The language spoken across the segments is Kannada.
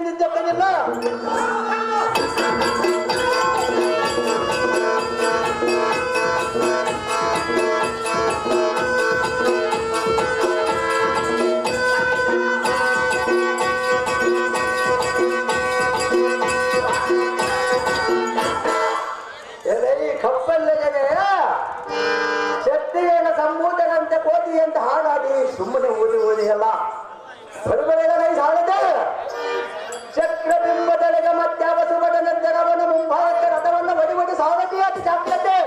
ತಿಳಿದಿದ್ದಪ್ಪನಿಲ್ಲ. ಸಂಬೂತನಂತೆ ಕೋತಿ ಅಂತ ಹಾಗಾಗಿ ಸುಮ್ಮನೆ ಓದಿ ಅಲ್ಲ ಬರುಬರೆಗಳ ಸಾಲದೆ ಚಕ್ರಬಿಂಬದೊಳಗ ಮಧ್ಯಾವ ಸುಬಡನ ಜಗವನ ಮುಂಭಾಗಕ್ಕೆ ರಥವನ್ನು ಒಡಿ ಸಾಲತಿ ಅತಿ ಜಾಗ್ರತೆ.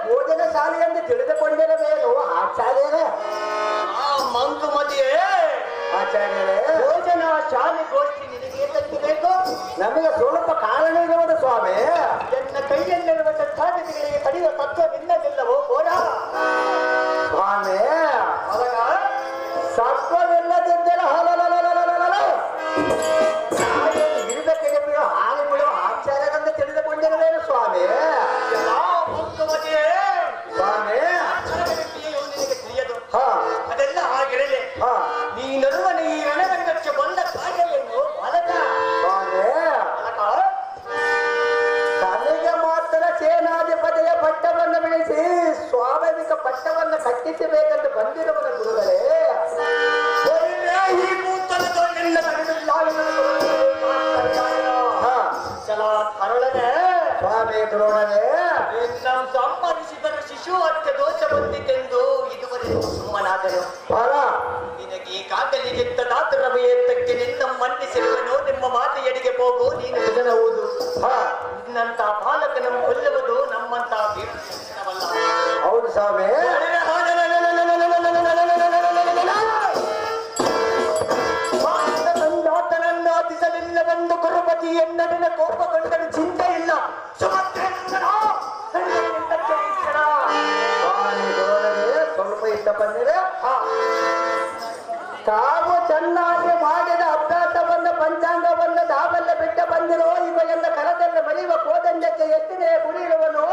ಭೋಜನ ಶಾಲೆ ಎಂದು ತಿಳಿದುಕೊಂಡಿರಬೇಕು ಆಚಾರ್ಯರೇ. ಮಂಕುಮತಿಯೇ ಆಚಾರ್ಯರೇ, ಭೋಜನ ಶಾಲೆ ಗೋಷ್ಠಿ ನಿನಗೆ ತಪ್ಪಿಬೇಕು. ನಮಗೆ ಸ್ವಲ್ಪ ಕಾರಣ ಇರುವುದು ಸ್ವಾಮಿ. ಎನ್ನ ಕೈಯಲ್ಲಿರುವ ಸಾಧ್ಯತೆಗಳಿಗೆ ಕಡಿಯುವ ತತ್ವ ನಿನ್ನದಿಲ್ಲವೋ ಬೋಡ ಸ್ವಾಮಿ. ಅವಾಗ ಸತ್ವವಿಲ್ಲದಿದ್ದರೆ ಇರುವುದಕ್ಕೆ ಬಿಡೋ ಹಾಲು ಬಿಡುವ ಆಚಾರ್ಯರಂತ ತಿಳಿದುಕೊಂಡಿರಬೇಕು ಸ್ವಾಮಿ. ಸ್ವಾಮಿ ಅದೆಲ್ಲ ಆಗಿರಲಿ. ನೀನೊರುವನ ಈ ರಣರಂಗಕ್ಕೆ ಬಂದ ಕಾರ್ಯವೇನು ಬಾಲಕ? ತನಗೆ ಮಾತ್ರ ಸೇನಾಧಿಪತಿಯ ಪಟ್ಟವನ್ನು ಬೆಳೆಸಿ ಸ್ವಾಭಾವಿಕ ಪಟ್ಟವನ್ನು ಕಟ್ಟಿಸಬೇಕೆಂದು ಬಂದಿರುವನ ಗುರುಗಳೇ. ಈ ನೂತನದೊಂದೆಲ್ಲ ಕರುಳನೆ ಸ್ವಾಮಿ ದ್ರೋಣನೆ ಸಂಪಾದಿಸಿದರು ಶಿಶು ಹತ್ಯೆ ದೋಷ ಬಂದಿತೆಂದು ಇದುವರೆಗೂ ಸುಮ್ಮನಾದರು. ನಿನಗೆ ಈಗಾಗಲೇ ದಾತರಭಯತ್ತಕ್ಕೆ ನಿನ್ನ ಮನ್ನಿಸಿರುವನು. ನಿಮ್ಮ ಮಾತೆಯಡಿಗೆ ಹೋಗು, ನೀನು ಜನವುದು. ನಿನ್ನಂತ ಬಾಲಕನನ್ನು ಕೊಲ್ಲುವುದು ನಮ್ಮಂತ ವೀರವಲ್ಲ. ಹೌದು ಸ್ವಾಮಿ. ಸಂಜಾತನನ್ನು ಅತಿಸಲಿಲ್ಲವೆಂದು ಕುರುಪತಿ ಎನ್ನಡಿನ ಕೋಪಗೊಂಡನು. ಚಿಂತೆ ಇಲ್ಲ. ಸ್ವಲ್ಪ ಇಷ್ಟ ಬಂದಿದೆ. ತಾವು ಚೆನ್ನಾಗಿ ಮಾಡಿದ ಅಭ್ಯಾಸವನ್ನು ಪಂಚಾಂಗವನ್ನು ತಾವೆಲ್ಲ ಬಿಟ್ಟ ಬಂದಿರೋ ಇವೆಲ್ಲ ಕರದೆಲ್ಲ ಮಲಿಯುವ ಕೋದಂಡಕ್ಕೆ ಎಷ್ಟನೇ ಗುಡಿರುವನು,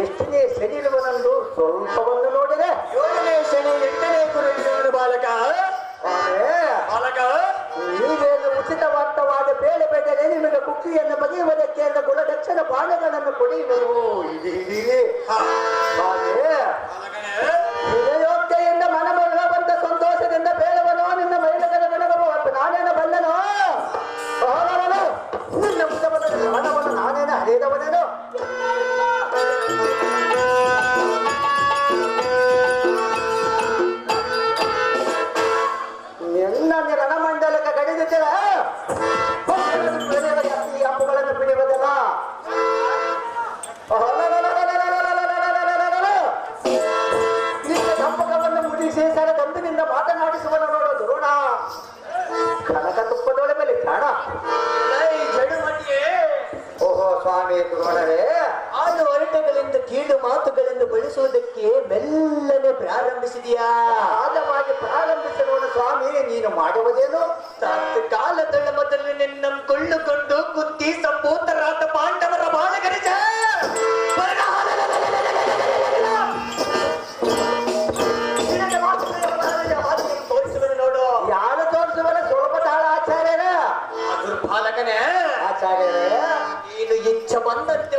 ಎಷ್ಟನೇ ಶನಿರುವನಂದು ಸ್ವಲ್ಪವನ್ನು ನೋಡಿದೆ. 7ನೇ ಶನಿ 8ನೇ ಗುರು ಬಾಲಕ. ಬಾಲಕ ನೀವೇನು ಉಚಿತವಾದ ಬೇಳೆ ಬೆಳೆದರೆ ನಿಮಗೆ ಕುಕ್ಕಿಯನ್ನು ಬಗೆಯುವುದಕ್ಕೆ ಗುಣದಕ್ಷಿಣ ಬಾಣಗಳನ್ನು ಕೊಡಿಯುವರು. ಯೋಗ್ಯೆಯಿಂದ ಮನಮಲ್ಲ ಬಂದ ಸಂತೋಷದಿಂದ ಬೇಡವನೋ ನಿನ್ನ ಮೈಲಗನ ಬೆಳಗಬೋ ನಾನೇನ ಬಲ್ಲನೋ ನಿನ್ನ ಮುಖವನ್ನು ಹಣವನ್ನು ನಾನೇನ ಹರಿದವನೇನೋ. ನಿನ್ನ ರಣಮಂಡಲಕ್ಕೆ ಗಡಿದಿದ್ದೀರ ಹಬ್ಬಗಳನ್ನು ಬಿಡುವುದಲ್ಲ. ನಿನ್ನ ಸಂಪಕವನ್ನು ಮುಡಿಸಿ ಗಂಬಿನಿಂದ ಮಾತನಾಡಿಸುವನು ನೋಡೋ ದ್ರೋಣ. ಕನಕ ತುಪ್ಪದೊಳೆ ಮೇಲೆ ಕಾಣ. ಓಹೋ ಸ್ವಾಮಿ ದ್ರೋಣರೇ, ಆಡು ಹೊರಟೆಗಳಿಂದ ಕೀಳು ಮಾತುಗಳನ್ನು ಬಳಸುವುದಕ್ಕೆ ಮೆಲ್ಲನೆ ಪ್ರಾರಂಭಿಸಿದೆಯಾ? ಆಳವಾಗಿ ಪ್ರಾರಂಭಿಸಿರೋಣ ಸ್ವಾಮಿ. ನೀನು ಮಾಡುವುದೇನು? ಕಾಲದಳ ಮೊದಲು ನಿನ್ನ ಕೊಳ್ಳುಕೊಂಡು ಕುತ್ತಿ ಸಂಭೂತರಾದ ಪಾಂಡವರ ಬಾಳಗರಿಜ ತೋರಿಸುವನು ನೋಡು. ಯಾರು ತೋರಿಸುವನ? ಸ್ವಲ್ಪ ತಾಳ ಆಚಾರ್ಯರ. ದುರ್ಬಾಲಕನೇ ಆಚಾರ್ಯರೇ, ನೀನು ಇಚ್ಛ ಬಂದಂತೆ